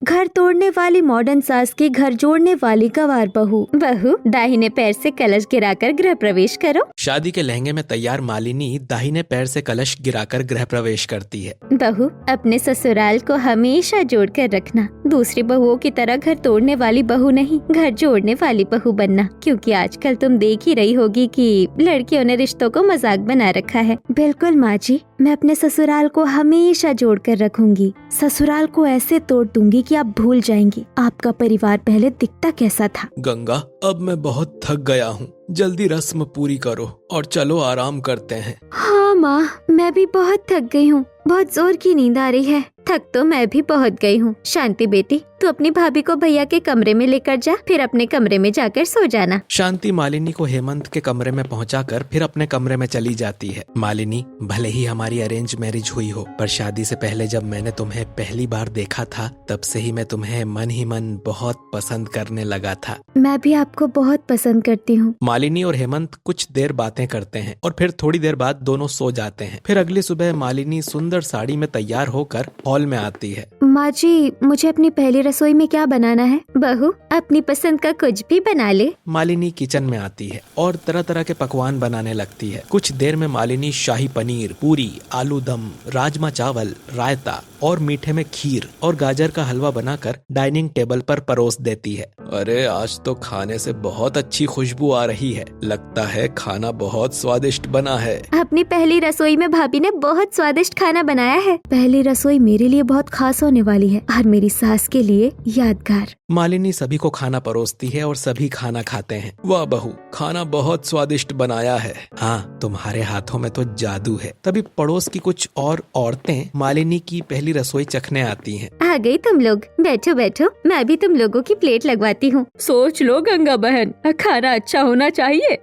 घर तोड़ने वाली मॉडर्न सास की घर जोड़ने वाली गंवार बहू। बहू, दाहिने पैर से कलश गिराकर गृह प्रवेश करो। शादी के लहंगे में तैयार मालिनी दाहिने पैर से कलश गिराकर गृह प्रवेश करती है। बहू, अपने ससुराल को हमेशा जोड़ कर रखना। दूसरी बहुओं की तरह घर तोड़ने वाली बहू नहीं, घर जोड़ने वाली बहू बनना, क्योंकि आजकल तुम देख ही रही होगी कि लड़कियों ने रिश्तों को मजाक बना रखा है। बिल्कुल माँ जी, मैं अपने ससुराल को हमेशा जोड़ कर रखूंगी। ससुराल को ऐसे तोड़ दूंगी कि आप भूल जाएंगी आपका परिवार पहले दिखता कैसा था। गंगा, अब मैं बहुत थक गया हूँ, जल्दी रस्म पूरी करो और चलो आराम करते हैं। हाँ माँ, मैं भी बहुत थक गई हूँ, बहुत जोर की नींद आ रही है। थक तो मैं भी बहुत गई हूँ। शांति बेटी, तू अपनी भाभी को भैया के कमरे में लेकर जा, फिर अपने कमरे में जाकर सो जाना। शांति मालिनी को हेमंत के कमरे में पहुंचाकर फिर अपने कमरे में चली जाती है। मालिनी, भले ही हमारी अरेंज मैरिज हुई हो, पर शादी से पहले जब मैंने तुम्हें पहली बार देखा था, तब से ही मैं तुम्हें मन ही मन बहुत पसंद करने लगा था। मैं भी आपको बहुत पसंद करती हूँ। मालिनी और हेमंत कुछ देर बातें करते हैं और फिर थोड़ी देर बाद दोनों सो जाते हैं। फिर अगली सुबह मालिनी सुंदर साड़ी में तैयार होकर हॉल में आती है। माँ जी, मुझे अपनी पहली रसोई में क्या बनाना है? बहू, अपनी पसंद का कुछ भी बना ले। मालिनी किचन में आती है और तरह तरह के पकवान बनाने लगती है। कुछ देर में मालिनी शाही पनीर, पूरी, आलू दम, राजमा चावल, रायता और मीठे में खीर और गाजर का हलवा बनाकर डाइनिंग टेबल पर परोस देती है। अरे, आज तो खाने से बहुत अच्छी खुशबू आ रही है, लगता है खाना बहुत स्वादिष्ट बना है। अपनी पहली रसोई में भाभी ने बहुत स्वादिष्ट खाना बनाया है। पहली रसोई मेरे लिए बहुत खास होने वाली है और मेरी सास के लिए यादगार। मालिनी सभी को खाना परोसती है और सभी खाना खाते हैं। वाह बहू, खाना बहुत स्वादिष्ट बनाया है। हाँ, तुम्हारे हाथों में तो जादू है। तभी पड़ोस की कुछ और औरतें मालिनी की पहली रसोई चखने आती हैं। आ गई तुम लोग, बैठो बैठो, मैं भी तुम लोगों की प्लेट लगवाती हूँ। सोच लो गंगा बहन, खाना अच्छा होना चाहिए।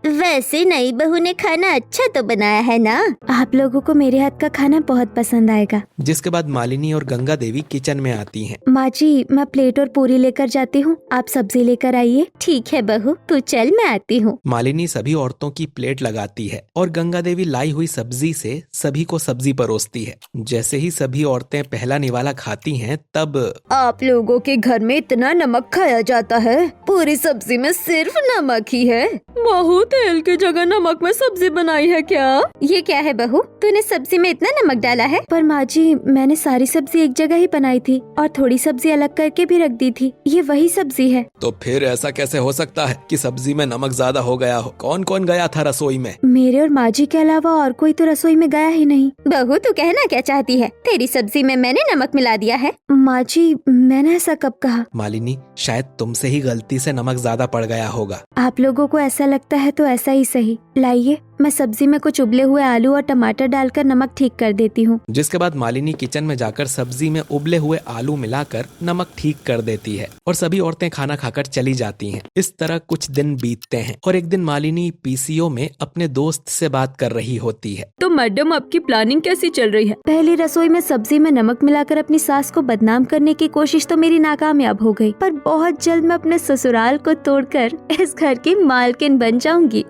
वैसे नई बहू ने खाना अच्छा तो बनाया है ना? आप लोगों को मेरे हाथ का खाना बहुत पसंद आएगा। जिसके बाद मालिनी और गंगा देवी किचन में आती हैं। माँ जी, मैं प्लेट और पूरी लेकर जाती हूँ, आप सब्जी लेकर आइए। ठीक है बहू, तू चल, मैं आती हूँ। मालिनी सभी औरतों की प्लेट लगाती है और गंगा देवी लाई हुई सब्जी से सभी को सब्जी परोसती है। जैसे ही सभी औरतें पहला निवाला खाती हैं, तब आप लोगों के घर में इतना नमक खाया जाता है? पूरी सब्जी में सिर्फ नमक ही है। बहू, तेल की जगह नमक में सब्जी बनाई है क्या? ये क्या है बहू, तूने सब्जी में इतना नमक डाला है? पर माँ जी, मैंने सारी सब्जी एक जगह ही बनाई थी और थोड़ी सब्जी अलग करके भी रख दी थी। ये वही सब्जी है। तो फिर ऐसा कैसे हो सकता है कि सब्जी में नमक ज्यादा हो गया हो? कौन कौन गया था रसोई में? मेरे और माँ जी के अलावा और कोई तो रसोई में गया ही नहीं। बहू, तू कहना क्या चाहती है? तेरी सब्जी में मैंने नमक मिला दिया है? माँ जी, मैंने ऐसा कब कहा? मालिनी, शायद तुमसे ही गलती से नमक ज्यादा पड़ गया होगा। आप लोगों को ऐसा लगता है तो ऐसा ही सही। लाइए, मैं सब्जी में कुछ उबले हुए आलू और टमाटर डालकर नमक ठीक कर देती हूँ। जिसके बाद मालिनी किचन में जाकर सब्जी में उबले हुए आलू मिलाकर नमक ठीक कर देती है और सभी औरतें खाना खाकर चली जाती हैं। इस तरह कुछ दिन बीतते हैं और एक दिन मालिनी पीसीओ में अपने दोस्त से बात कर रही होती है। तो मैडम, आपकी प्लानिंग कैसी चल रही है? पहली रसोई में सब्जी में नमक मिलाकर अपनी सास को बदनाम करने की कोशिश तो मेरी नाकामयाब हो गई, पर बहुत जल्द मैं अपने ससुराल को तोड़कर इस घर की मालकिन बन जाऊंगी।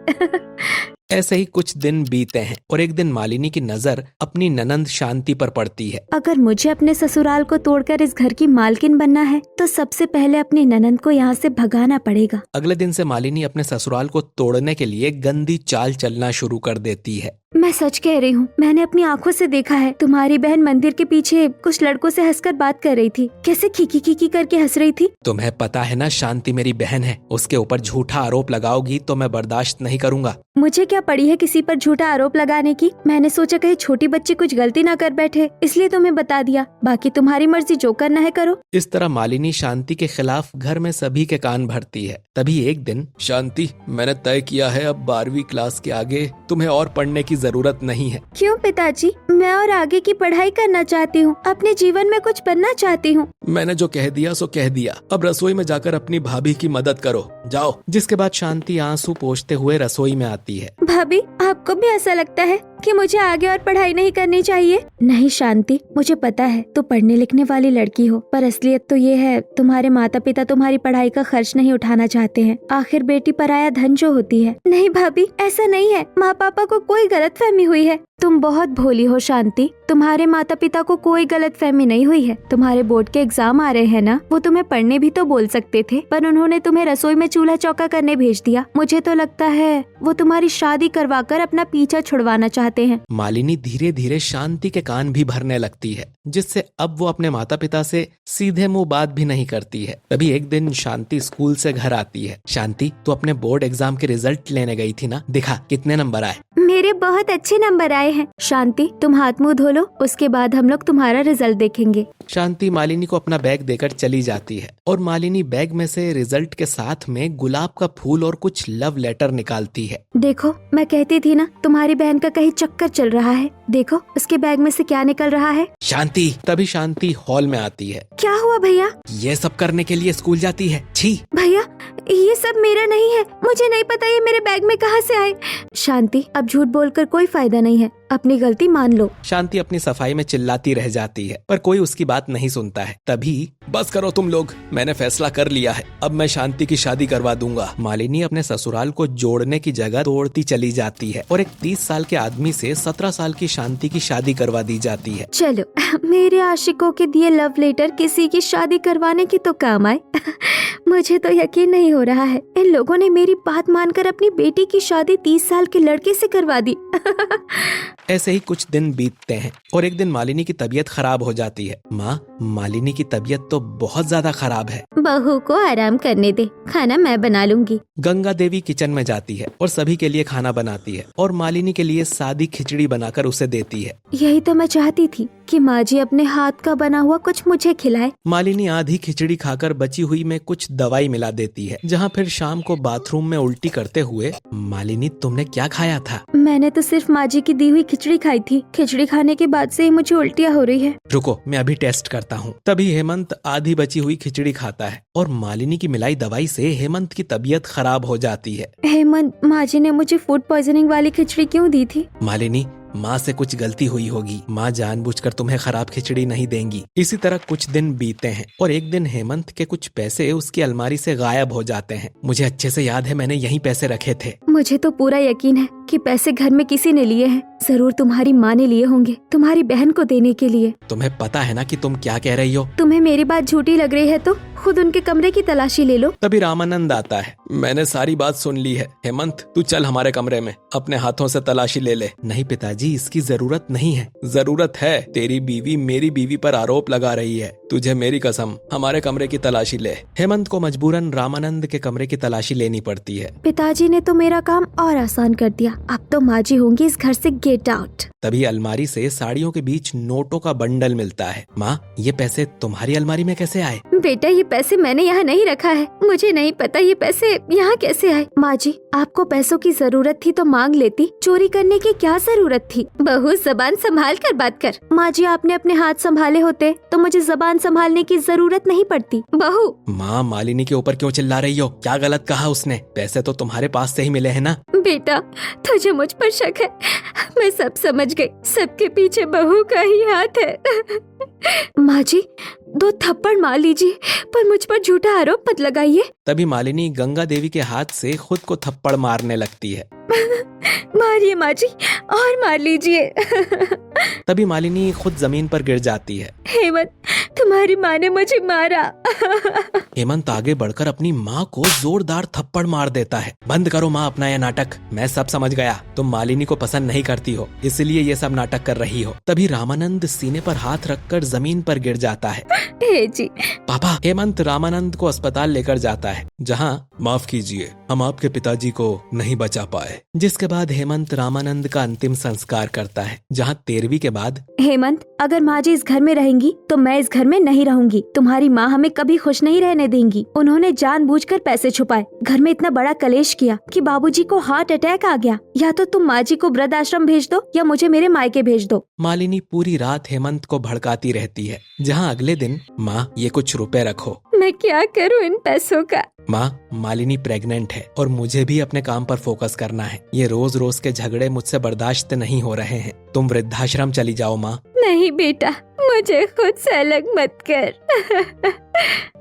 ऐसे ही कुछ दिन बीते हैं और एक दिन मालिनी की नजर अपनी ननंद शांति पर पड़ती है। अगर मुझे अपने ससुराल को तोड़कर इस घर की मालकिन बनना है तो सबसे पहले अपनी ननंद को यहाँ से भगाना पड़ेगा। अगले दिन से मालिनी अपने ससुराल को तोड़ने के लिए गंदी चाल चलना शुरू कर देती है। मैं सच कह रही हूँ, मैंने अपनी आंखों से देखा है। तुम्हारी बहन मंदिर के पीछे कुछ लड़कों से हंसकर बात कर रही थी। कैसे खीखी खीखी करके हंस रही थी। तुम्हें पता है ना, शांति मेरी बहन है, उसके ऊपर झूठा आरोप लगाओगी तो मैं बर्दाश्त नहीं करूँगा। मुझे क्या पड़ी है किसी पर झूठा आरोप लगाने की? मैंने सोचा कहीं छोटी बच्ची कुछ गलती ना कर बैठे, इसलिए तुम्हें बता दिया। बाकी तुम्हारी मर्जी, जो करना है करो। इस तरह मालिनी शांति के खिलाफ घर में सभी के कान भरती है। तभी एक दिन, शांति, मैंने तय किया है अब 12वीं क्लास के आगे तुम्हें और पढ़ने की जरूरत नहीं है। क्यों पिताजी? मैं और आगे की पढ़ाई करना चाहती हूँ, अपने जीवन में कुछ बनना चाहती हूँ। मैंने जो कह दिया सो कह दिया। अब रसोई में जाकर अपनी भाभी की मदद करो, जाओ। जिसके बाद शांति आंसू पोंछते हुए रसोई में आती है। भाभी, आपको भी ऐसा लगता है कि मुझे आगे और पढ़ाई नहीं करनी चाहिए? नहीं शांति, मुझे पता है तू पढ़ने लिखने वाली लड़की हो, पर असलियत तो ये है तुम्हारे माता पिता तुम्हारी पढ़ाई का खर्च नहीं उठाना चाहते हैं। आखिर बेटी पराया धन जो होती है। नहीं भाभी, ऐसा नहीं है, माँ पापा को कोई गलतफहमी हुई है। तुम बहुत भोली हो शांति, तुम्हारे माता पिता को कोई गलतफहमी नहीं हुई है। तुम्हारे बोर्ड के एग्जाम आ रहे हैं ना, वो तुम्हें पढ़ने भी तो बोल सकते थे, पर उन्होंने तुम्हें रसोई में चूल्हा चौका करने भेज दिया। मुझे तो लगता है वो तुम्हारी शादी करवाकर अपना पीछा छुड़वाना चाहते हैं। मालिनी धीरे धीरे शांति के कान भी भरने लगती है, जिससे अब वो अपने माता पिता से सीधे मुंह बात भी नहीं करती है। तभी एक दिन शांति स्कूल से घर आती है। शांति, तू अपने बोर्ड एग्जाम के रिजल्ट लेने गई थी ना, दिखा कितने नंबर आए? मेरे बहुत अच्छे नंबर आए हैं। शांति, तुम हाथ मुंह धो लो, उसके बाद हम लोग तुम्हारा रिजल्ट देखेंगे। शांति मालिनी को अपना बैग देकर चली जाती है और मालिनी बैग में से रिजल्ट के साथ में गुलाब का फूल और कुछ लव लेटर निकालती है। देखो, मैं कहती थी ना तुम्हारी बहन का कहीं चक्कर चल रहा है। देखो उसके बैग में से क्या निकल रहा है। शांति, तभी शांति हॉल में आती है। क्या हुआ भैया? ये सब करने के लिए स्कूल जाती है? छी भैया, ये सब मेरा नहीं है, मुझे नहीं पता ये मेरे बैग में कहाँ से आए। शांति, अब झूठ बोलकर कोई फायदा नहीं है, अपनी गलती मान लो। शांति अपनी सफाई में चिल्लाती रह जाती है, पर कोई उसकी बात नहीं सुनता है। तभी, बस करो तुम लोग, मैंने फैसला कर लिया है, अब मैं शांति की शादी करवा दूंगा। मालिनी अपने ससुराल को जोड़ने की जगह तोड़ती चली जाती है और एक 30 साल के आदमी से 17 साल की शांति की शादी करवा दी जाती है। चलो, मेरे आशिकों के दिए लव लेटर किसी की शादी करवाने की तो काम आए। मुझे तो यकीन नहीं हो रहा है, इन लोगों ने मेरी बात मानकर अपनी बेटी की शादी 30 साल के लड़के से करवा दी। ऐसे ही कुछ दिन बीतते हैं और एक दिन मालिनी की तबीयत खराब हो जाती है। माँ, मालिनी की तबीयत तो बहुत ज्यादा खराब है। बहू को आराम करने दे, खाना मैं बना लूंगी। गंगा देवी किचन में जाती है और सभी के लिए खाना बनाती है और मालिनी के लिए सादी खिचड़ी बनाकर उसे देती है। यही तो मैं चाहती थी कि माँ जी अपने हाथ का बना हुआ कुछ मुझे खिलाए। मालिनी आधी खिचड़ी खाकर बची हुई में कुछ दवाई मिला देती है, जहाँ फिर शाम को बाथरूम में उल्टी करते हुए, मालिनी तुमने क्या खाया था? मैंने तो सिर्फ माँ जी की दी हुई खिचड़ी खाई थी। खिचड़ी खाने के बाद से ही मुझे उल्टियाँ हो रही है। रुको, मैं अभी टेस्ट करता हूँ। तभी हेमंत आधी बची हुई खिचड़ी खाता है और मालिनी की मिलाई दवाई से हेमंत की तबीयत खराब हो जाती है। हेमंत, माँ जी ने मुझे फूड पॉइजनिंग वाली खिचड़ी क्यों दी थी? मालिनी, माँ से कुछ गलती हुई होगी, माँ जानबूझकर तुम्हें खराब खिचड़ी नहीं देंगी। इसी तरह कुछ दिन बीते हैं और एक दिन हेमंत के कुछ पैसे उसकी अलमारी से गायब हो जाते हैं। मुझे अच्छे से याद है, मैंने यहीं पैसे रखे थे। मुझे तो पूरा यकीन है कि पैसे घर में किसी ने लिए हैं। जरूर तुम्हारी माँ ने लिए होंगे, तुम्हारी बहन को देने के लिए। तुम्हें पता है ना कि तुम क्या कह रही हो? तुम्हें मेरी बात झूठी लग रही है तो खुद उनके कमरे की तलाशी ले लो। तभी रामानंद आता है। मैंने सारी बात सुन ली है, हेमंत तू चल हमारे कमरे में, अपने हाथों से तलाशी ले ले। नहीं पिताजी, इसकी जरूरत नहीं है। जरूरत है, तेरी बीवी मेरी बीवी पर आरोप लगा रही है, तुझे मेरी कसम, हमारे कमरे की तलाशी ले। हेमंत को मजबूरन रामानंद के कमरे की तलाशी लेनी पड़ती है। पिताजी ने तो मेरा काम और आसान कर दिया, अब तो माँ जी होंगी इस घर से गेट आउट। तभी अलमारी से साड़ियों के बीच नोटों का बंडल मिलता है। माँ, ये पैसे तुम्हारी अलमारी में कैसे आए? बेटा, ये पैसे मैंने यहाँ नहीं रखा है, मुझे नहीं पता ये पैसे यहाँ कैसे आए। माँ जी, आपको पैसों की जरूरत थी तो मांग लेती, चोरी करने की क्या जरूरत थी? बहू, जबान संभाल कर बात कर। माँ जी, आपने अपने हाथ संभाले होते तो मुझे जबान संभालने की जरूरत नहीं पड़ती। बहू। माँ, मालिनी के ऊपर क्यों चिल्ला रही हो? क्या गलत कहा उसने? पैसे तो तुम्हारे पास से ही मिले हैं ना। बेटा, तुझे मुझ पर शक है, मैं सब समझ गई, सबके पीछे बहू का ही हाथ है। माँ जी, 2 थप्पड़ मार लीजिए, पर मुझ पर झूठा आरोप मत लगाइए। तभी मालिनी गंगा देवी के हाथ से खुद को थप्पड़ मारने लगती है। मारिए माँ जी, और मार लीजिए। तभी मालिनी खुद जमीन पर गिर जाती है। हेमंत, तुम्हारी माँ ने मुझे मारा। हेमंत आगे बढ़कर अपनी माँ को जोरदार थप्पड़ मार देता है। बंद करो माँ अपना यह नाटक, मैं सब समझ गया, तुम मालिनी को पसंद नहीं करती हो, इसलिए ये सब नाटक कर रही हो। तभी रामानंद सीने पर हाथ रखकर जमीन पर गिर जाता है। हे जी। पापा। हेमंत रामानंद को अस्पताल लेकर जाता है, जहाँ माफ कीजिए, हम आपके पिताजी को नहीं बचा पाए। जिसके बाद हेमंत रामानंद का अंतिम संस्कार करता है, जहाँ 13वीं के बाद। हेमंत, अगर माँ जी इस घर में रहेंगी तो मैं इस घर में नहीं रहूंगी। तुम्हारी माँ हमें कभी खुश नहीं रहने देंगी। उन्होंने जानबूझकर पैसे छुपाए, घर में इतना बड़ा कलेश किया कि बाबूजी को हार्ट अटैक आ गया। या तो तुम माँ जी को वृद्धाश्रम भेज दो या मुझे मेरे मायके भेज दो। मालिनी पूरी रात हेमंत को भड़काती रहती है, जहाँ अगले दिन, माँ ये कुछ रुपए रखो। मैं क्या करूँ इन पैसों का? माँ, मालिनी प्रेग्नेंट है और मुझे भी अपने काम पर फोकस करना है। ये रोज रोज के झगड़े मुझसे बर्दाश्त नहीं हो रहे हैं। तुम वृद्धाश्रम चली जाओ माँ। नहीं बेटा, मुझे खुद से अलग मत कर।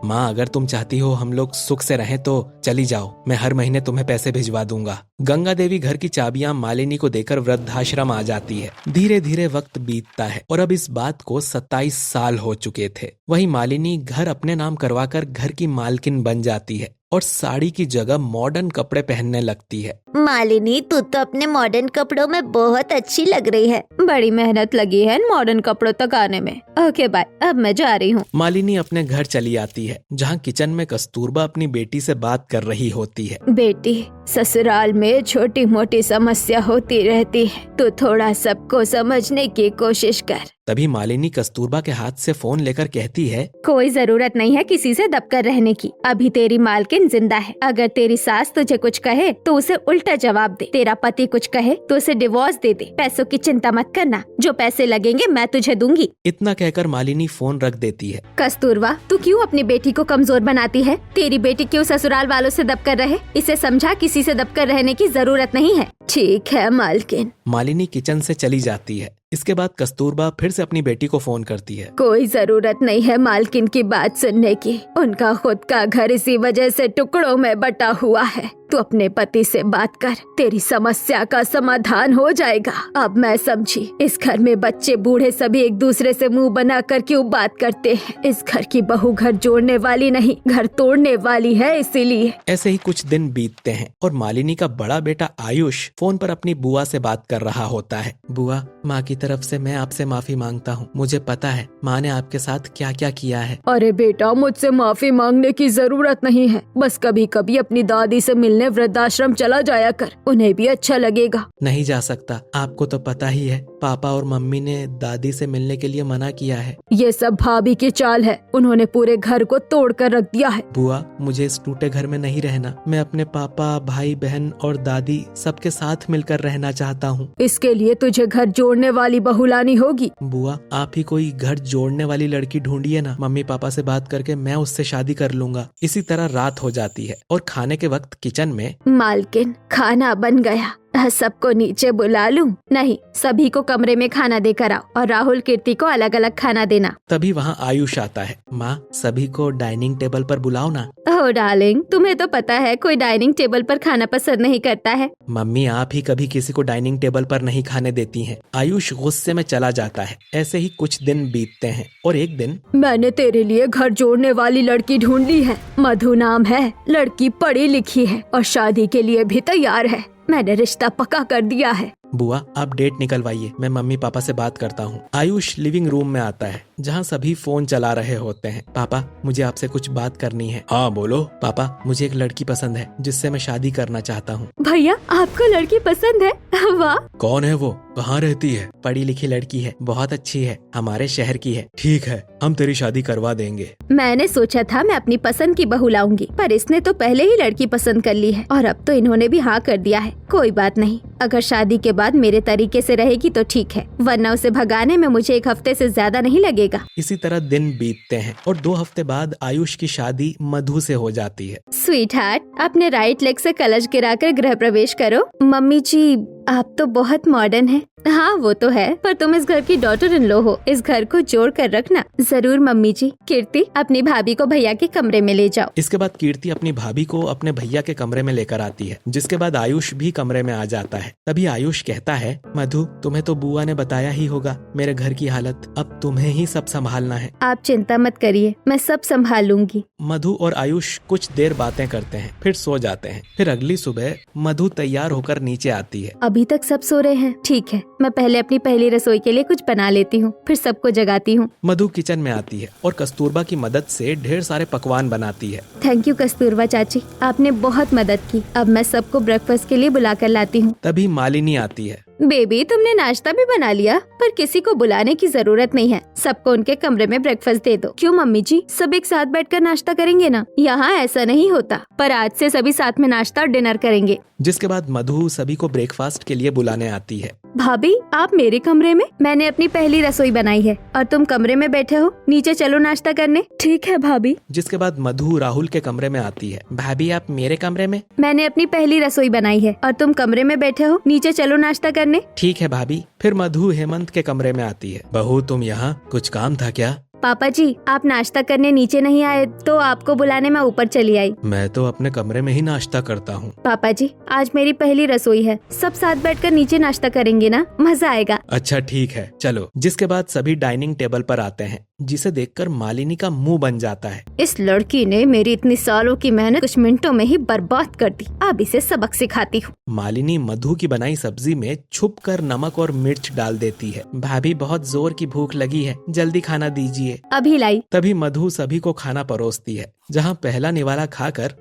माँ, अगर तुम चाहती हो हम लोग सुख से रहें तो चली जाओ। मैं हर महीने तुम्हें पैसे भिजवा दूंगा। गंगा देवी घर की चाबियां मालिनी को देकर वृद्धाश्रम आ जाती है। धीरे धीरे वक्त बीतता है और अब इस बात को 27 साल हो चुके थे। वही मालिनी घर अपने नाम करवाकर घर की मालकिन बन जाती है और साड़ी की जगह मॉडर्न कपड़े पहनने लगती है। मालिनी, तू तो अपने मॉडर्न कपड़ों में बहुत अच्छी लग रही है। बड़ी मेहनत लगी है मॉडर्न कपड़ों तक आने में। ओके बाय, अब मैं जा रही हूँ। मालिनी अपने घर चली आती है जहाँ किचन में कस्तूरबा अपनी बेटी से बात कर रही होती है। बेटी, ससुराल में छोटी मोटी समस्या होती रहती है, तो थोड़ा सबको समझने की कोशिश कर। तभी मालिनी कस्तूरबा के हाथ से फोन लेकर कहती है, कोई जरूरत नहीं है किसी से दबकर रहने की। अभी तेरी मालकिन जिंदा है। अगर तेरी सास तुझे कुछ कहे तो उसे उल्टा जवाब दे। तेरा पति कुछ कहे तो उसे डिवोर्स दे दे। पैसों की चिंता मत करना, जो पैसे लगेंगे मैं तुझे दूंगी। इतना कहकर मालिनी फोन रख देती है। कस्तूरबा, तू क्यों अपनी बेटी को कमजोर बनाती है? तेरी बेटी क्यों ससुराल वालों से दबकर रहे? इसे समझा, किसी से दबकर रहने की जरूरत नहीं है। ठीक है मालकिन। मालिनी किचन से चली जाती है। इसके बाद कस्तूरबा फिर से अपनी बेटी को फोन करती है। कोई जरूरत नहीं है मालकिन की बात सुनने की। उनका खुद का घर इसी वजह से टुकड़ों में बटा हुआ है। तू अपने पति से बात कर, तेरी समस्या का समाधान हो जाएगा। अब मैं समझी, इस घर में बच्चे बूढ़े सभी एक दूसरे से मुंह बनाकर क्यों बात करते हैं। इस घर की बहू घर जोड़ने वाली नहीं, घर तोड़ने वाली है, इसीलिए। ऐसे ही कुछ दिन बीतते हैं और मालिनी का बड़ा बेटा आयुष फोन पर अपनी बुआ से बात कर रहा होता है। बुआ, माँ की तरफ से मैं आपसे माफी मांगता हूँ। मुझे पता है माँ ने आपके साथ क्या क्या किया है। अरे बेटा, मुझसे माफी मांगने की जरूरत नहीं है। बस कभी कभी अपनी दादी से मिलने वृद्धाश्रम चला जाया कर, उन्हें भी अच्छा लगेगा। नहीं जा सकता, आपको तो पता ही है पापा और मम्मी ने दादी से मिलने के लिए मना किया है। ये सब भाभी की चाल है, उन्होंने पूरे घर को तोड़ कर रख दिया है। बुआ, मुझे इस टूटे घर में नहीं रहना। मैं अपने पापा, भाई बहन और दादी सबके साथ मिलकर रहना चाहता हूँ। इसके लिए तुझे घर जोड़ने वाली बहू लानी होगी। बुआ, आप ही कोई घर जोड़ने वाली लड़की ढूंढिए ना। मम्मी पापा से बात करके मैं उससे शादी कर लूंगा। इसी तरह रात हो जाती है और खाने के वक्त किचन में, मालकिन, खाना बन गया। सबको नीचे बुला लूं? नहीं, सभी को कमरे में खाना देकर आओ और राहुल कीर्ति को अलग अलग खाना देना। तभी वहाँ आयुष आता है। माँ, सभी को डाइनिंग टेबल पर बुलाओ ना। ओह डार्लिंग, तुम्हें तो पता है कोई डाइनिंग टेबल पर खाना पसंद नहीं करता है। मम्मी, आप ही कभी किसी को डाइनिंग टेबल पर नहीं खाने देती हैं। आयुष गुस्से में चला जाता है। ऐसे ही कुछ दिन बीतते हैं और एक दिन, मैंने तेरे लिए घर जोड़ने वाली लड़की ढूंढ ली है। मधु नाम है, लड़की पढ़ी लिखी है और शादी के लिए भी तैयार है। मैंने रिश्ता पक्का कर दिया है। बुआ, आप डेट निकलवाइए, मैं मम्मी पापा से बात करता हूँ। आयुष लिविंग रूम में आता है जहाँ सभी फोन चला रहे होते हैं। पापा, मुझे आपसे कुछ बात करनी है। हाँ बोलो। पापा, मुझे एक लड़की पसंद है जिससे मैं शादी करना चाहता हूँ। भैया, आपको लड़की पसंद है? वाह। कौन है वो? कहाँ रहती है? पढ़ी लिखी लड़की है, बहुत अच्छी है, हमारे शहर की है। ठीक है, हम तेरी शादी करवा देंगे। मैंने सोचा था मैं अपनी पसंद की बहू लाऊंगी, पर इसने तो पहले ही लड़की पसंद कर ली है और अब तो इन्होंने भी हाँ कर दिया है। कोई बात नहीं, अगर शादी के बाद मेरे तरीके से रहेगी तो ठीक है, वरना उसे भगाने में मुझे 1 हफ्ते से ज्यादा नहीं लगेगा। इसी तरह दिन बीतते हैं और 2 हफ्ते बाद आयुष की शादी मधु से हो जाती है। स्वीट हार्ट, अपने राइट लेग से कलश गिराकर गृह प्रवेश करो। मम्मी जी, आप तो बहुत मॉडर्न हैं। हाँ वो तो है, पर तुम इस घर की डॉटर इन लो हो, इस घर को जोड़ कर रखना। जरूर मम्मी जी। कीर्ति, अपनी भाभी को भैया के कमरे में ले जाओ। इसके बाद कीर्ति अपनी भाभी को अपने भैया के कमरे में लेकर आती है, जिसके बाद आयुष भी कमरे में आ जाता है। तभी आयुष कहता है, मधु, तुम्हें तो बुआ ने बताया ही होगा मेरे घर की हालत, अब तुम्हें ही सब संभालना है। आप चिंता मत करिए, मैं सब संभाल लूंगी। मधु और आयुष कुछ देर बातें करते हैं, फिर सो जाते हैं। फिर अगली सुबह मधु तैयार होकर नीचे आती है। अभी तक सब सो रहे हैं? ठीक है, मैं पहले अपनी पहली रसोई के लिए कुछ बना लेती हूँ, फिर सबको जगाती हूँ। मधु किचन में आती है और कस्तूरबा की मदद से ढेर सारे पकवान बनाती है। थैंक यू कस्तूरबा चाची, आपने बहुत मदद की। अब मैं सबको ब्रेकफास्ट के लिए बुला कर लाती हूँ। तभी मालिनी आती है बेबी तुमने नाश्ता भी बना लिया, पर किसी को बुलाने की जरूरत नहीं है, सबको उनके कमरे में ब्रेकफास्ट दे दो। क्यों मम्मी जी, सब एक साथ बैठकर नाश्ता करेंगे ना? यहाँ ऐसा नहीं होता, पर आज से सभी साथ में नाश्ता और डिनर करेंगे। जिसके बाद मधु सभी को ब्रेकफास्ट के लिए बुलाने आती है। भाभी आप मेरे कमरे में, मैंने अपनी पहली रसोई बनाई है और तुम कमरे में बैठे हो, नीचे चलो नाश्ता करने। ठीक है भाभी। जिसके बाद मधु राहुल के कमरे में आती है। भाभी आप मेरे कमरे में? मैंने अपनी पहली रसोई बनाई है और तुम कमरे में बैठे हो, नीचे चलो नाश्ता करने। ठीक है भाभी। फिर मधु हेमंत के कमरे में आती है। बहू तुम यहाँ, कुछ काम था क्या? पापा जी आप नाश्ता करने नीचे नहीं आए तो आपको बुलाने मैं ऊपर चली आई। मैं तो अपने कमरे में ही नाश्ता करता हूँ। पापा जी आज मेरी पहली रसोई है, सब साथ बैठकर नीचे नाश्ता करेंगे ना, मजा आएगा। अच्छा ठीक है चलो। जिसके बाद सभी डाइनिंग टेबल पर आते हैं, जिसे देखकर मालिनी का मुंह बन जाता है। इस लड़की ने मेरी इतनी सालों की मेहनत कुछ मिनटों में ही बर्बाद कर दी, अब इसे सबक सिखाती हूँ। मालिनी मधु की बनाई सब्जी में छुपकर नमक और मिर्च डाल देती है। भाभी बहुत जोर की भूख लगी है, जल्दी खाना दीजिए। अभी लाई। तभी मधु सभी को खाना परोसती है, जहाँ पहला निवाला खाकर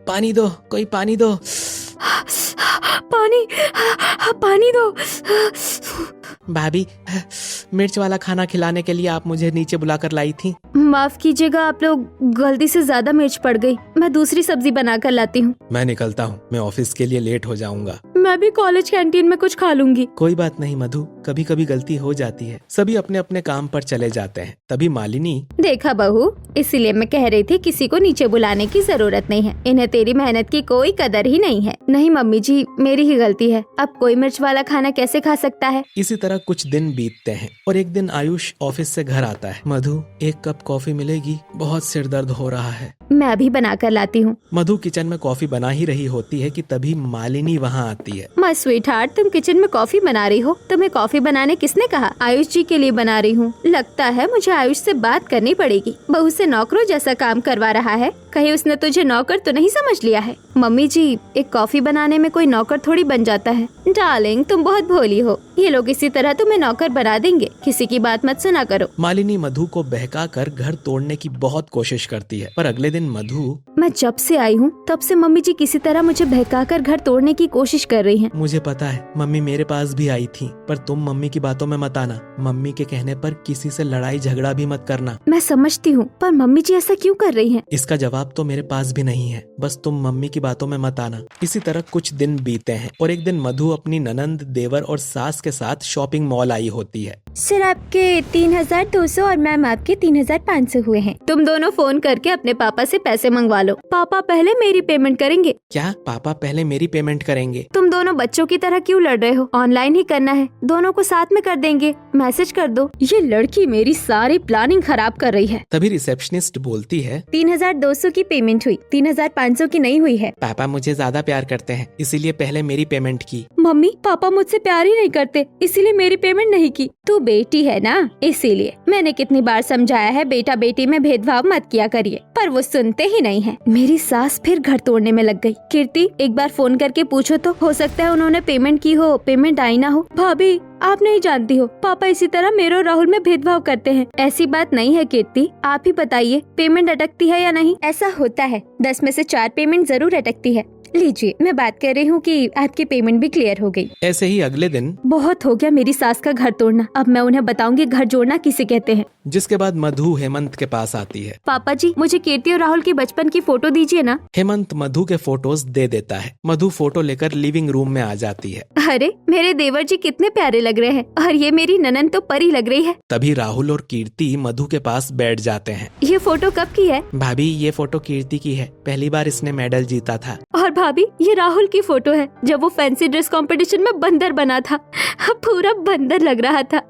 पानी दो, कोई पानी दो। पानी दो। भाभी मिर्च वाला खाना खिलाने के लिए आप मुझे नीचे बुलाकर लाई थी। माफ कीजिएगा आप लोग, गलती से ज्यादा मिर्च पड़ गई, मैं दूसरी सब्जी बनाकर लाती हूँ। मैं निकलता हूँ, मैं ऑफिस के लिए लेट हो जाऊंगा। मैं भी कॉलेज कैंटीन में कुछ खा लूंगी। कोई बात नहीं मधु, कभी कभी गलती हो जाती है। सभी अपने अपने काम पर चले जाते हैं। तभी मालिनी, देखा बहू, इसीलिए मैं कह रही थी किसी को नीचे बुलाने की जरूरत नहीं है, इन्हें तेरी मेहनत की कोई कदर ही नहीं है। नहीं मम्मी जी मेरी ही गलती है, अब कोई मिर्च वाला खाना कैसे खा सकता है। इसी तरह कुछ दिन बीतते हैं और एक दिन आयुष ऑफिस से घर आता है। मधु एक कप कॉफी मिलेगी, बहुत सिर दर्द हो रहा है। मैं अभी बना कर लाती हूँ। मधु किचन में कॉफी बना ही रही होती है कि तभी मालिनी वहाँ आती है। माय स्वीट हार्ट, तुम किचन में कॉफी बना रही हो? तुम्हें कॉफी बनाने किसने कहा? आयुष जी के लिए बना रही हूँ। लगता है मुझे आयुष से बात करनी पड़ेगी, बहू से नौकरों जैसा काम करवा रहा है, कहीं उसने तुझे नौकर तो नहीं समझ लिया है। मम्मी जी एक कॉफी बनाने में कोई नौकर थोड़ी बन जाता है। डार्लिंग तुम बहुत भोली हो, ये लोग इसी तरह तुम्हें नौकर बना देंगे, किसी की बात मत सुना करो। मालिनी मधु को बहका कर घर तोड़ने की बहुत कोशिश करती है, पर अगले दिन मधु, मैं जब से आई हूँ तब से मम्मी जी किसी तरह मुझे बहकाकर घर तोड़ने की कोशिश कर रही हैं। मुझे पता है मम्मी मेरे पास भी आई थी, पर तुम मम्मी की बातों में मत आना। मम्मी के कहने पर किसी से लड़ाई झगड़ा भी मत करना। मैं समझती हूँ, पर मम्मी जी ऐसा क्यों कर रही हैं? इसका जवाब तो मेरे पास भी नहीं है, बस तुम मम्मी की बातों में मत आना। इसी तरह कुछ दिन बीते हैं और एक दिन मधु अपनी ननंद, देवर और सास के साथ शॉपिंग मॉल आई होती है। सर आपके 3200 और मैम आपके 3500 हुए हैं। तुम दोनों फोन करके अपने पापा से पैसे मंगवा लो। पापा पहले मेरी पेमेंट करेंगे। क्या पापा पहले मेरी पेमेंट करेंगे? तुम दोनों बच्चों की तरह क्यों लड़ रहे हो? ऑनलाइन ही करना है, दोनों को साथ में कर देंगे, मैसेज कर दो। ये लड़की मेरी सारी प्लानिंग खराब कर रही है। तभी रिसेप्शनिस्ट बोलती है, 3200 की पेमेंट हुई, 3500 की नहीं हुई है। पापा मुझे ज्यादा प्यार करते हैं, इसीलिए पहले मेरी पेमेंट की। मम्मी पापा मुझसे प्यार ही नहीं करते, इसीलिए मेरी पेमेंट नहीं की। तू बेटी है ना, इसीलिए मैंने कितनी बार समझाया है बेटा बेटी में भेदभाव मत किया करिए, पर वो सुनते ही नहीं है। मेरी सास फिर घर तोड़ने में लग गई। कीर्ति एक बार फोन करके पूछो तो, हो सकता है उन्होंने पेमेंट की हो, पेमेंट आई ना हो। भाभी आप नहीं जानती हो, पापा इसी तरह मेरे और राहुल में भेदभाव करते हैं। ऐसी बात नहीं है कीर्ति, आप ही बताइए पेमेंट अटकती है या नहीं? ऐसा होता है, 10 में से 4 पेमेंट जरूर अटकती है। लीजिए मैं बात कर रही हूँ कि आपकी पेमेंट भी क्लियर हो गई। ऐसे ही अगले दिन, बहुत हो गया मेरी सास का घर तोड़ना, अब मैं उन्हें बताऊंगी घर जोड़ना किसे कहते हैं। जिसके बाद मधु हेमंत के पास आती है। पापा जी मुझे कीर्ति और राहुल की बचपन की फोटो दीजिए ना। हेमंत मधु के फोटोज दे देता है। मधु फोटो लेकर लिविंग रूम में आ जाती है। अरे मेरे देवर जी कितने प्यारे लग रहे हैं, और ये मेरी ननद तो परी लग रही है। तभी राहुल और कीर्ति मधु के पास बैठ जाते हैं। ये फोटो कब की है? भाभी ये फोटो कीर्ति की है, पहली बार इसने मेडल जीता था। और भाभी ये राहुल की फोटो है, जब वो फैंसी ड्रेस कंपटीशन में बंदर बना था, पूरा बंदर लग रहा था।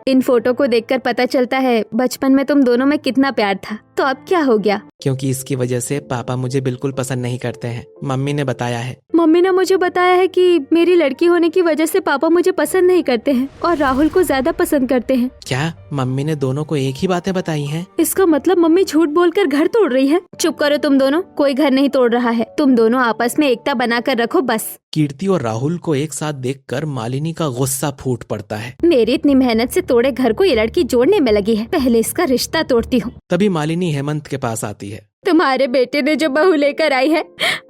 इन फोटो को देखकर पता चलता है बचपन में तुम दोनों में कितना प्यार था। तो अब क्या हो गया? क्योंकि इसकी वजह से पापा मुझे बिल्कुल पसंद नहीं करते हैं, मम्मी ने बताया है। मम्मी ने मुझे बताया है कि मेरी लड़की होने की वजह से पापा मुझे पसंद नहीं करते हैं और राहुल को ज्यादा पसंद करते हैं। क्या मम्मी ने दोनों को एक ही बातें बताई हैं? इसका मतलब मम्मी झूठ बोलकर घर तोड़ रही है। चुप करो तुम दोनों, कोई घर नहीं तोड़ रहा है, तुम दोनों आपस में एकता बनाकर रखो बस। कीर्ति और राहुल को एक साथ देखकर मालिनी का गुस्सा फूट पड़ता है। मेरी इतनी मेहनत से तोड़े घर को ये लड़की जोड़ने में लगी है, पहले इसका रिश्ता तोड़ती हूँ। तभी मालिनी हेमंत के पास आती है। तुम्हारे बेटे ने जो बहू लेकर आई है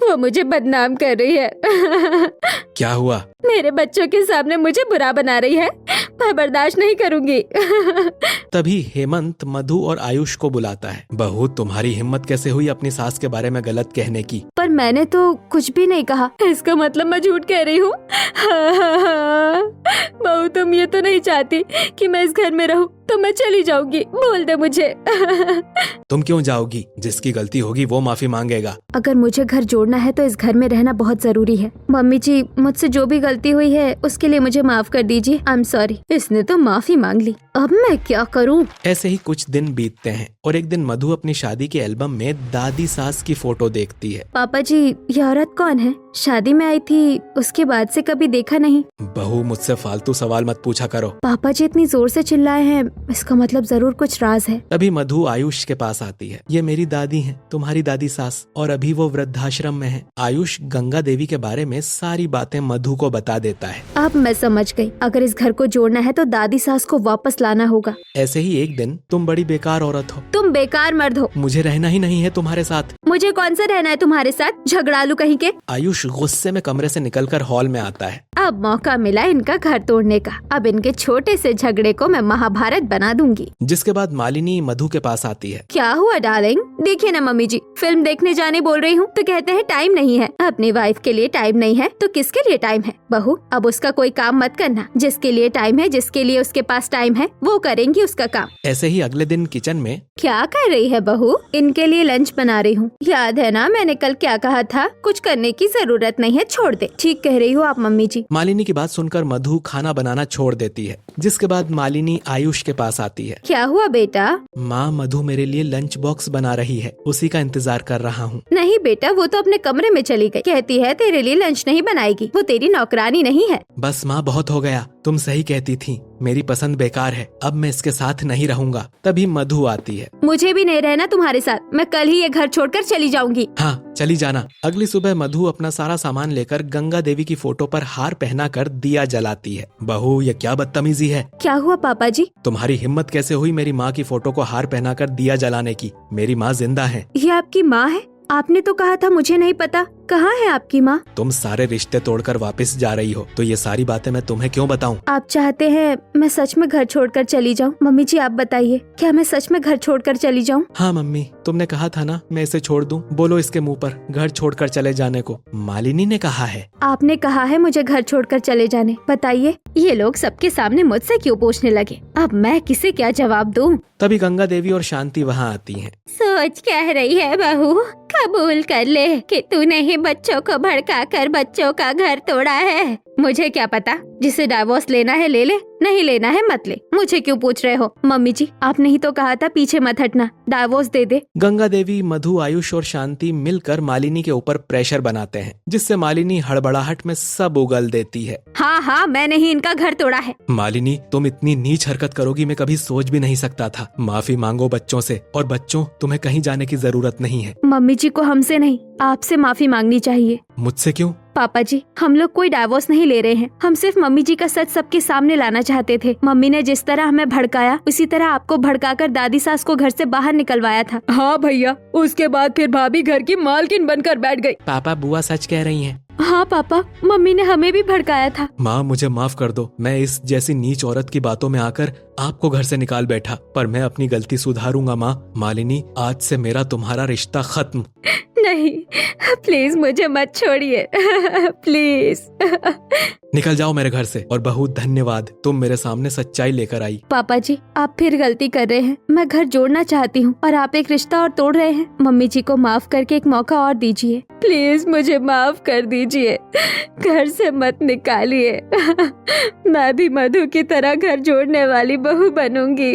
वो मुझे बदनाम कर रही है। क्या हुआ? मेरे बच्चों के सामने मुझे बुरा बना रही है। मैं बर्दाश्त नहीं करूंगी। तभी हेमंत मधु और आयुष को बुलाता है। बहू, तुम्हारी हिम्मत कैसे हुई अपनी सास के बारे में गलत कहने की? पर मैंने तो कुछ भी नहीं कहा। इसका मतलब मैं झूठ कह रही हूँ? बहू, तुम ये तो नहीं चाहती कि मैं इस घर में रहूं, तो मैं चली जाऊंगी। बोल दे मुझे। तुम क्यों जाओगी? जिसकी गलती होगी वो माफी मांगेगा। अगर मुझे घर जोड़ना है तो इस घर में रहना बहुत जरूरी है। मम्मी जी, मुझसे जो भी गलती हुई है उसके लिए मुझे माफ कर दीजिए। I am sorry. इसने तो माफी मांग ली, अब मैं क्या करूं? ऐसे ही कुछ दिन बीतते हैं और एक दिन मधु अपनी शादी के एल्बम में दादी सास की फोटो देखती है। पापा जी, ये औरत कौन है? शादी में आई थी, उसके बाद से कभी देखा नहीं। बहू, मुझसे फालतू सवाल मत पूछा करो। पापा जी इतनी जोर से चिल्लाए हैं, इसका मतलब जरूर कुछ राज है। तभी मधु आयुष के पास आती है। ये मेरी दादी हैं, तुम्हारी दादी सास, और अभी वो वृद्धाश्रम में है। आयुष गंगा देवी के बारे में सारी बातें मधु को बता देता है। अब मैं समझ गई, अगर इस घर को जोड़ना है तो दादी सास को वापस लाना होगा। ऐसे ही एक दिन, तुम बड़ी बेकार औरत हो। तुम बेकार मर्द हो। मुझे रहना ही नहीं है तुम्हारे साथ। मुझे कौन सा रहना है तुम्हारे साथ, झगड़ालू कहीं के। आयुष गुस्से में कमरे से निकलकर हॉल में आता है। अब मौका मिला इनका घर तोड़ने का। अब इनके छोटे से झगड़े को मैं महाभारत बना दूंगी। जिसके बाद मालिनी मधु के पास आती है। क्या हुआ डार्लिंग? देखिए ना मम्मी जी, फिल्म देखने जाने बोल रही हूँ तो कहते हैं टाइम नहीं है। अपनी वाइफ के लिए टाइम नहीं है तो किसके लिए टाइम है? बहू, अब उसका कोई काम मत करना। जिसके लिए टाइम है, जिसके लिए उसके पास टाइम है, वो करेंगी उसका काम। ऐसे ही अगले दिन किचन में। क्या कर रही है बहू? इनके लिए लंच बना रही हूँ। याद है ना मैंने कल क्या कहा था? कुछ करने की जरूरत नहीं है, छोड़ दे। ठीक कह रही हो आप मम्मी जी। मालिनी की बात सुनकर मधु खाना बनाना छोड़ देती है। जिसके बाद मालिनी आयुष के पास आती है। क्या हुआ बेटा? माँ, मधु मेरे लिए लंच बॉक्स बना रही है, उसी का इंतजार कर रहा हूँ। नहीं बेटा, वो तो अपने कमरे में चली गई। कहती है तेरे लिए लंच नहीं बनाएगी। वो तेरी नौकरानी नहीं है। बस माँ, बहुत हो गया। तुम सही कहती थी, मेरी पसंद बेकार है। अब मैं इसके साथ नहीं रहूंगा। तभी मधु आती है। मुझे भी नहीं रहना तुम्हारे साथ। मैं कल ही ये घर छोड़कर चली जाऊंगी। हाँ, चली जाना। अगली सुबह मधु अपना सारा सामान लेकर गंगा देवी की फोटो पर हार पहनाकर दिया जलाती है। बहू, ये क्या बदतमीजी है? क्या हुआ पापा जी? तुम्हारी हिम्मत कैसे हुई मेरी माँ की फोटो को हार पहनाकर दिया जलाने की? मेरी माँ जिंदा है। ये आपकी माँ है? आपने तो कहा था मुझे नहीं पता। कहाँ है आपकी माँ? तुम सारे रिश्ते तोड़कर वापस जा रही हो, तो ये सारी बातें मैं तुम्हें क्यों बताऊं? आप चाहते हैं मैं सच में घर छोड़कर चली जाऊं? मम्मी जी आप बताइए, क्या मैं सच में घर छोड़कर चली जाऊं? हाँ मम्मी, तुमने कहा था ना मैं इसे छोड़ दूं। बोलो इसके मुंह पर घर छोड़कर चले जाने को। मालिनी ने कहा है। आपने कहा है मुझे घर छोड़कर चले जाने। बताइए, ये लोग सबके सामने मुझसे क्यों पूछने लगे? अब मैं किसे क्या जवाब दूं? तभी गंगा देवी और शांति वहाँ आती हैं। सोच कह रही है बहू, कबूल कर ले कि तूने ही बच्चों को भड़काकर बच्चों का घर तोड़ा है। मुझे क्या पता, जिसे डाइवोर्स लेना है ले ले, नहीं लेना है मत ले। मुझे क्यों पूछ रहे हो? मम्मी जी आपने ही तो कहा था पीछे मत हटना, डाइवोर्स दे दे। गंगा देवी, मधु, आयुष और शांति मिलकर मालिनी के ऊपर प्रेशर बनाते हैं, जिससे मालिनी हड़बड़ाहट में सब उगल देती है। हाँ हाँ, मैंने ही इनका घर तोड़ा है। मालिनी, तुम इतनी नीच हरकत करोगी मैं कभी सोच भी नहीं सकता था। माफी मांगो बच्चों से, और बच्चों, तुम्हें कहीं जाने की जरूरत नहीं है। मम्मी जी को हमसे नहीं, आपसे माफी मांगनी चाहिए। मुझसे क्यों? पापा जी, हम लोग कोई डाइवोर्स नहीं ले रहे हैं। हम सिर्फ मम्मी जी का सच सबके सामने लाना चाहते थे। मम्मी ने जिस तरह हमें भड़काया, उसी तरह आपको भड़काकर दादी सास को घर से बाहर निकलवाया था। हाँ भैया, उसके बाद फिर भाभी घर की मालकिन बनकर बैठ गई। पापा, बुआ सच कह रही हैं। हाँ पापा, मम्मी ने हमें भी भड़काया था। माँ, मुझे माफ कर दो। मैं इस जैसी नीच औरत की बातों में आकर आपको घर से निकाल बैठा, पर मैं अपनी गलती सुधारूंगा माँ। मालिनी, आज से मेरा तुम्हारा रिश्ता खत्म। नहीं, प्लीज मुझे मत छोड़िए। प्लीज। निकल जाओ मेरे घर से। और बहू, धन्यवाद, तुम मेरे सामने सच्चाई लेकर आई। पापा जी, आप फिर गलती कर रहे हैं। मैं घर जोड़ना चाहती हूँ और आप एक रिश्ता और तोड़ रहे हैं। मम्मी जी को माफ करके एक मौका और दीजिए। प्लीज मुझे माफ कर दीजिए, घर से मत निकालिए। मैं भी मधु की तरह घर जोड़ने वाली बहू बनूंगी।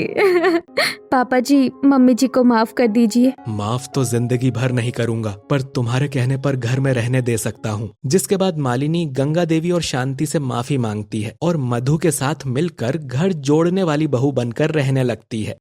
पापा जी, मम्मी जी को माफ कर दीजिए। माफ तो जिंदगी भर नहीं करूंगा, पर तुम्हारे कहने पर घर में रहने दे सकता हूँ। जिसके बाद मालिनी गंगा देवी और शांति से माफी मांगती है और मधु के साथ मिलकर घर जोड़ने वाली बहू बनकर रहने लगती है।